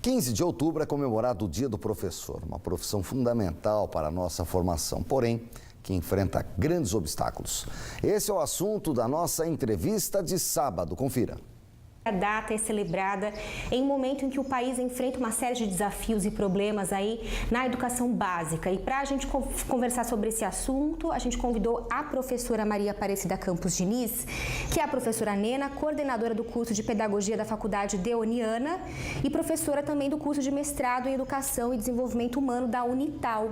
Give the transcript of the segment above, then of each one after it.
15 de outubro é comemorado o Dia do Professor, uma profissão fundamental para a nossa formação, porém, que enfrenta grandes obstáculos. Esse é o assunto da nossa entrevista de sábado. Confira. A data é celebrada em um momento em que o país enfrenta uma série de desafios e problemas aí na educação básica. E para a gente conversar sobre esse assunto, a gente convidou a professora Maria Aparecida Campos Diniz, que é a professora Nena, coordenadora do curso de Pedagogia da Faculdade Deoniana e professora também do curso de Mestrado em Educação e Desenvolvimento Humano da Unital.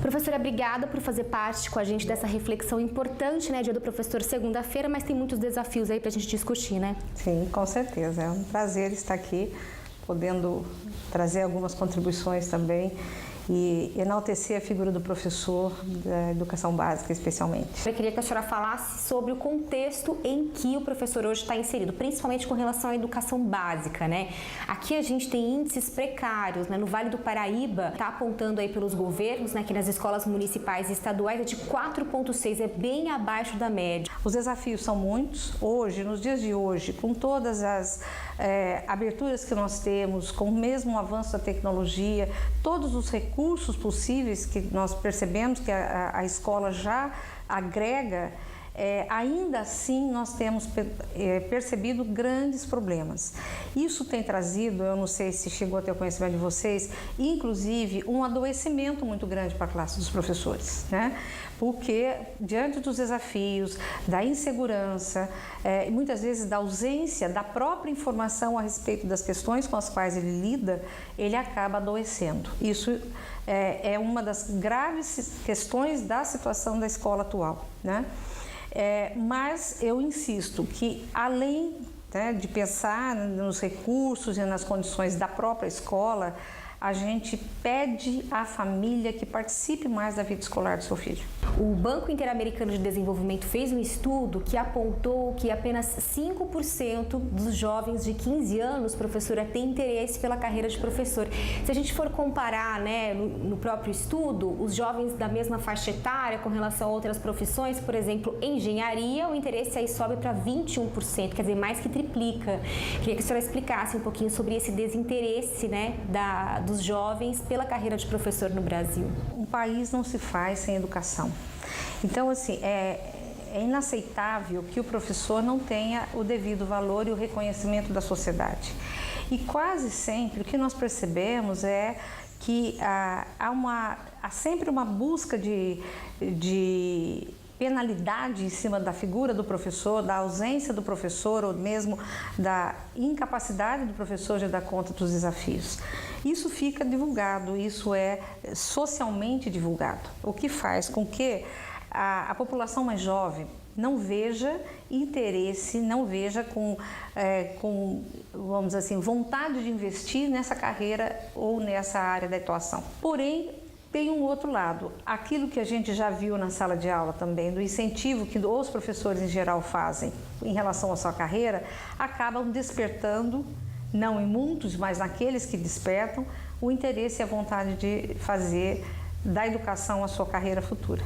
Professora, obrigada por fazer parte com a gente dessa reflexão importante, né? Dia do Professor, segunda-feira, mas tem muitos desafios aí para a gente discutir, né? Sim, com certeza. É um prazer estar aqui, podendo trazer algumas contribuições também e enaltecer a figura do professor da educação básica, especialmente. Eu queria que a senhora falasse sobre o contexto em que o professor hoje está inserido, principalmente com relação à educação básica, né? Aqui a gente tem índices precários, né? No Vale do Paraíba, está apontando aí pelos governos, né, que nas escolas municipais e estaduais é de 4,6, é bem abaixo da média. Os desafios são muitos. Hoje, nos dias de hoje, com todas as aberturas que nós temos, com o mesmo avanço da tecnologia, todos os recursos possíveis que nós percebemos que a escola já agrega, ainda assim nós temos percebido grandes problemas. Isso tem trazido, eu não sei se chegou até o conhecimento de vocês, inclusive um adoecimento muito grande para a classe dos professores, né? Porque diante dos desafios, da insegurança, muitas vezes da ausência da própria informação a respeito das questões com as quais ele lida, ele acaba adoecendo. Isso é uma das graves questões da situação da escola atual, né? Mas eu insisto que, além, né, de pensar nos recursos e nas condições da própria escola, a gente pede à família que participe mais da vida escolar do seu filho. O Banco Interamericano de Desenvolvimento fez um estudo que apontou que apenas 5% dos jovens de 15 anos, professora, tem interesse pela carreira de professor. Se a gente for comparar, né, no próprio estudo, os jovens da mesma faixa etária com relação a outras profissões, por exemplo, engenharia, o interesse aí sobe para 21%, quer dizer, mais que triplica. Queria que a senhora explicasse um pouquinho sobre esse desinteresse, né, dos jovens pela carreira de professor no Brasil. Um país não se faz sem educação. Então, assim, é inaceitável que o professor não tenha o devido valor e o reconhecimento da sociedade. E quase sempre o que nós percebemos é que há sempre uma busca de penalidade em cima da figura do professor, da ausência do professor ou mesmo da incapacidade do professor de dar conta dos desafios. Isso fica divulgado, isso é socialmente divulgado, o que faz com que a população mais jovem não veja interesse, não veja com, vamos dizer assim, vontade de investir nessa carreira ou nessa área da atuação. Porém, tem um outro lado, aquilo que a gente já viu na sala de aula também, do incentivo que os professores em geral fazem em relação à sua carreira, acabam despertando, não em muitos, mas naqueles que despertam, o interesse e a vontade de fazer da educação a sua carreira futura.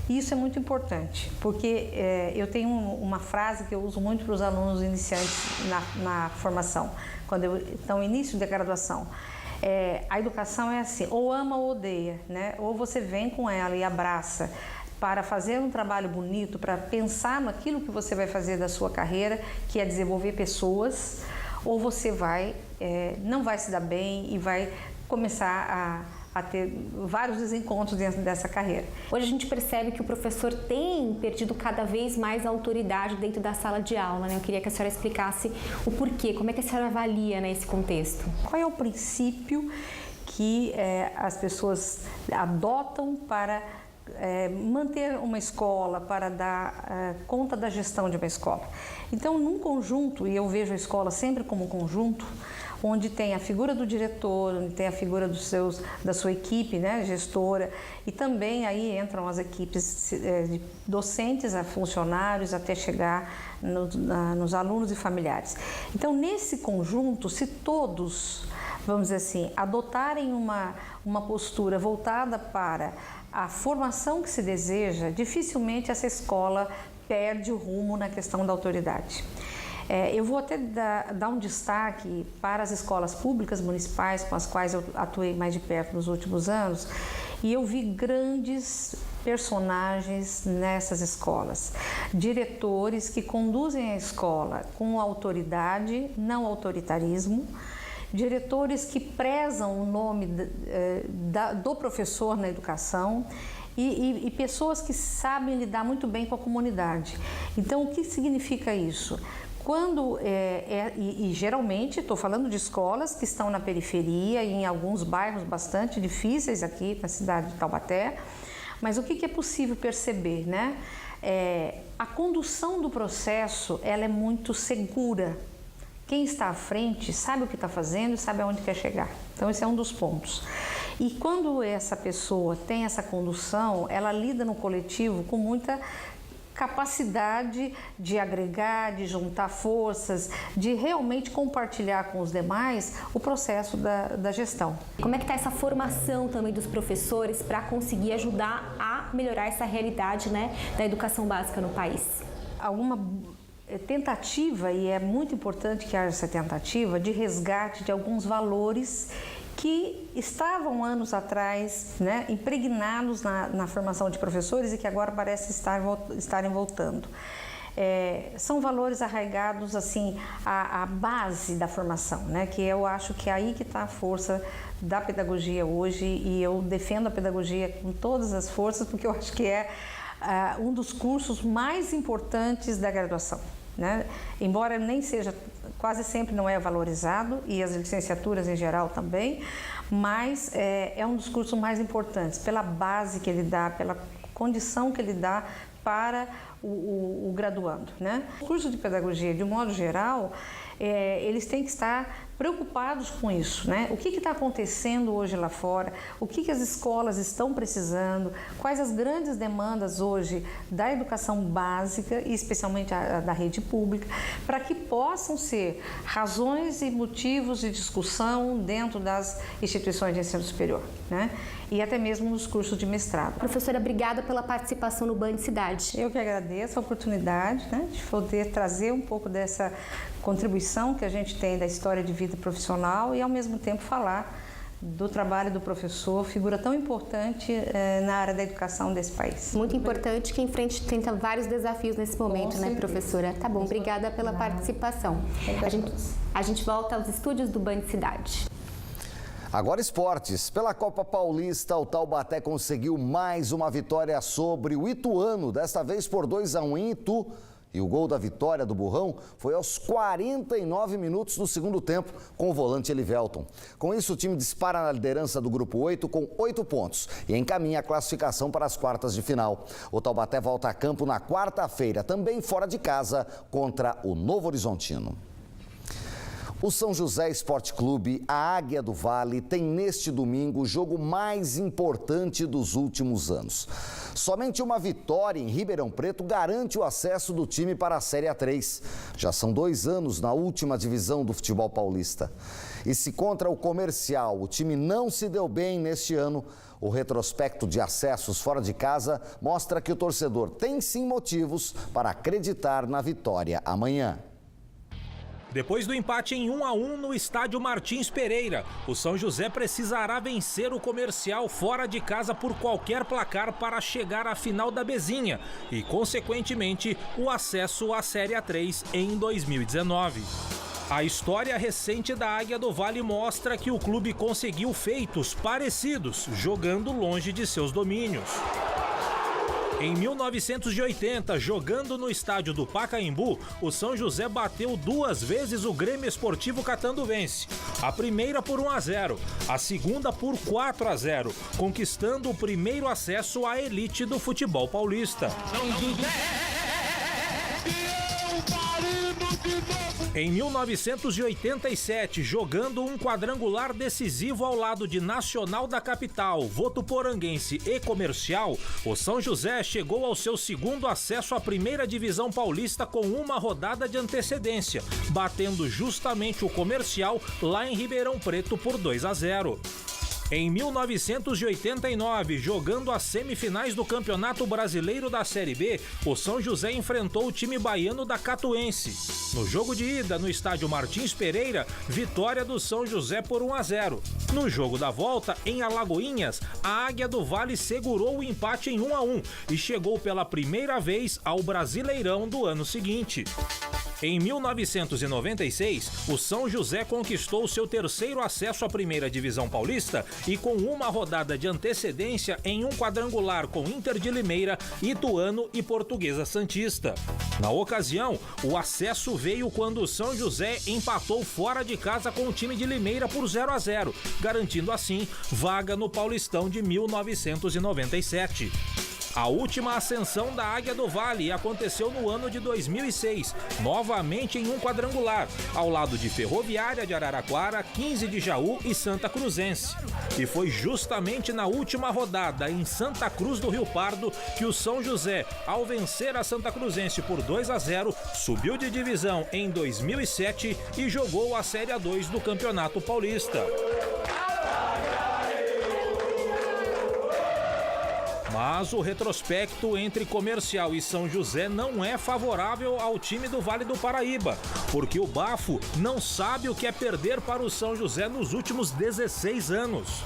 E isso é muito importante, porque eu tenho uma frase que eu uso muito para os alunos iniciantes na formação, quando estão no início da graduação. A educação é assim, ou ama ou odeia, né? Ou você vem com ela e abraça para fazer um trabalho bonito, para pensar naquilo que você vai fazer da sua carreira, que é desenvolver pessoas, ou você não vai se dar bem e vai começar a ter vários desencontros dentro dessa carreira. Hoje a gente percebe que o professor tem perdido cada vez mais a autoridade dentro da sala de aula, né? Eu queria que a senhora explicasse o porquê, como é que a senhora avalia, né, esse contexto? Qual é o princípio que as pessoas adotam para manter uma escola, para dar conta da gestão de uma escola? Então, num conjunto, e eu vejo a escola sempre como um conjunto, onde tem a figura do diretor, onde tem a figura da sua equipe, né, gestora, e também aí entram as equipes de docentes a funcionários até chegar nos alunos e familiares. Então, nesse conjunto, se todos, vamos dizer assim, adotarem uma postura voltada para a formação que se deseja, dificilmente essa escola perde o rumo na questão da autoridade. Eu vou até dar um destaque para as escolas públicas municipais com as quais eu atuei mais de perto nos últimos anos, e eu vi grandes personagens nessas escolas, diretores que conduzem a escola com autoridade, não autoritarismo, diretores que prezam o nome do professor na educação e pessoas que sabem lidar muito bem com a comunidade. Então, o que significa isso? Quando, geralmente, estou falando de escolas que estão na periferia e em alguns bairros bastante difíceis aqui na cidade de Taubaté, mas o que é possível perceber, né? A condução do processo, ela é muito segura. Quem está à frente sabe o que está fazendo e sabe aonde quer chegar. Então, esse é um dos pontos. E quando essa pessoa tem essa condução, ela lida no coletivo com muita capacidade de agregar, de juntar forças, de realmente compartilhar com os demais o processo da gestão. Como é que está essa formação também dos professores para conseguir ajudar a melhorar essa realidade, né, da educação básica no país? Alguma tentativa, e é muito importante que haja essa tentativa, de resgate de alguns valores que estavam anos atrás, né, impregnados na formação de professores e que agora parece estarem voltando. São valores arraigados assim à base da formação, né, que eu acho que é aí que está a força da pedagogia hoje, e eu defendo a pedagogia com todas as forças porque eu acho que é um dos cursos mais importantes da graduação, né? Embora nem seja, quase sempre não é valorizado, e as licenciaturas em geral também, mas é um dos cursos mais importantes pela base que ele dá, pela condição que ele dá para o graduando, né? O curso de pedagogia, de um modo geral, eles têm que estar preocupados com isso, né? O que está acontecendo hoje lá fora, o que as escolas estão precisando, quais as grandes demandas hoje da educação básica e especialmente da rede pública, para que possam ser razões e motivos de discussão dentro das instituições de ensino superior, né? E até mesmo nos cursos de mestrado. Professora, obrigada pela participação no Band Cidade. Eu que agradeço a oportunidade, né, de poder trazer um pouco dessa contribuição que a gente tem da história de vida profissional e, ao mesmo tempo, falar do trabalho do professor, figura tão importante na área da educação desse país. Muito importante, que tenta vários desafios nesse momento, né, professora? Tá bom, obrigada pela participação. A gente volta aos estúdios do Band Cidade. Agora esportes. Pela Copa Paulista, o Taubaté conseguiu mais uma vitória sobre o Ituano, desta vez por 2-1 em Itu. E o gol da vitória do Burrão foi aos 49 minutos do segundo tempo, com o volante Elivelton. Com isso, o time dispara na liderança do Grupo 8 com 8 pontos e encaminha a classificação para as quartas de final. O Taubaté volta a campo na quarta-feira, também fora de casa, contra o Novo Horizontino. O São José Esporte Clube, a Águia do Vale, tem neste domingo o jogo mais importante dos últimos anos. Somente uma vitória em Ribeirão Preto garante o acesso do time para a Série A3. Já são 2 anos na última divisão do futebol paulista. E se contra o Comercial o time não se deu bem neste ano, o retrospecto de acessos fora de casa mostra que o torcedor tem sim motivos para acreditar na vitória amanhã. Depois do empate em 1-1 no estádio Martins Pereira, o São José precisará vencer o Comercial fora de casa por qualquer placar para chegar à final da Bezinha e, consequentemente, o acesso à Série A3 em 2019. A história recente da Águia do Vale mostra que o clube conseguiu feitos parecidos, jogando longe de seus domínios. Em 1980, jogando no estádio do Pacaembu, o São José bateu 2 vezes o Grêmio Esportivo Catanduvense. A primeira por 1-0, a segunda por 4-0, conquistando o primeiro acesso à elite do futebol paulista. Em 1987, jogando um quadrangular decisivo ao lado de Nacional da Capital, Votuporanguense e Comercial, o São José chegou ao seu segundo acesso à primeira divisão paulista com uma rodada de antecedência, batendo justamente o Comercial lá em Ribeirão Preto por 2-0. Em 1989, jogando as semifinais do Campeonato Brasileiro da Série B, o São José enfrentou o time baiano da Catuense. No jogo de ida, no estádio Martins Pereira, vitória do São José por 1-0. No jogo da volta, em Alagoinhas, a Águia do Vale segurou o empate em 1-1 e chegou pela primeira vez ao Brasileirão do ano seguinte. Em 1996, o São José conquistou seu terceiro acesso à primeira divisão paulista e com uma rodada de antecedência em um quadrangular com Inter de Limeira, Ituano e Portuguesa Santista. Na ocasião, o acesso veio quando o São José empatou fora de casa com o time de Limeira por 0-0, garantindo assim vaga no Paulistão de 1997. A última ascensão da Águia do Vale aconteceu no ano de 2006, novamente em um quadrangular, ao lado de Ferroviária de Araraquara, 15 de Jaú e Santa Cruzense. E foi justamente na última rodada, em Santa Cruz do Rio Pardo, que o São José, ao vencer a Santa Cruzense por 2-0, subiu de divisão em 2007 e jogou a Série A2 do Campeonato Paulista. Mas o retrospecto entre Comercial e São José não é favorável ao time do Vale do Paraíba, porque o Bafo não sabe o que é perder para o São José nos últimos 16 anos.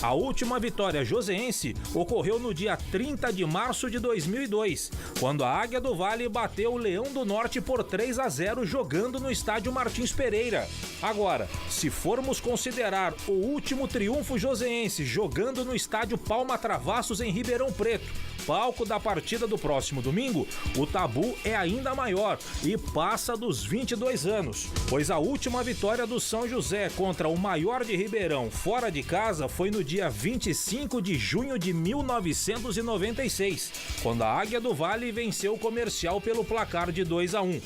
A última vitória joseense ocorreu no dia 30 de março de 2002, quando a Águia do Vale bateu o Leão do Norte por 3-0 jogando no estádio Martins Pereira. Agora, se formos considerar o último triunfo joseense jogando no estádio Palma Travassos em Ribeirão Preto, palco da partida do próximo domingo, o tabu é ainda maior e passa dos 22 anos, pois a última vitória do São José contra o maior de Ribeirão fora de casa foi no dia 25 de junho de 1996, quando a Águia do Vale venceu o Comercial pelo placar de 2-1.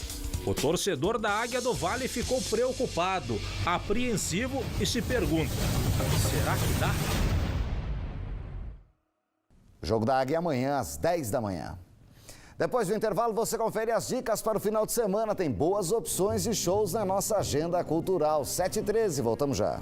O torcedor da Águia do Vale ficou preocupado, apreensivo e se pergunta: será que dá? O Jogo da Águia amanhã às 10 da manhã. Depois do intervalo, você confere as dicas para o final de semana. Tem boas opções de shows na nossa agenda cultural. 7h13, voltamos já.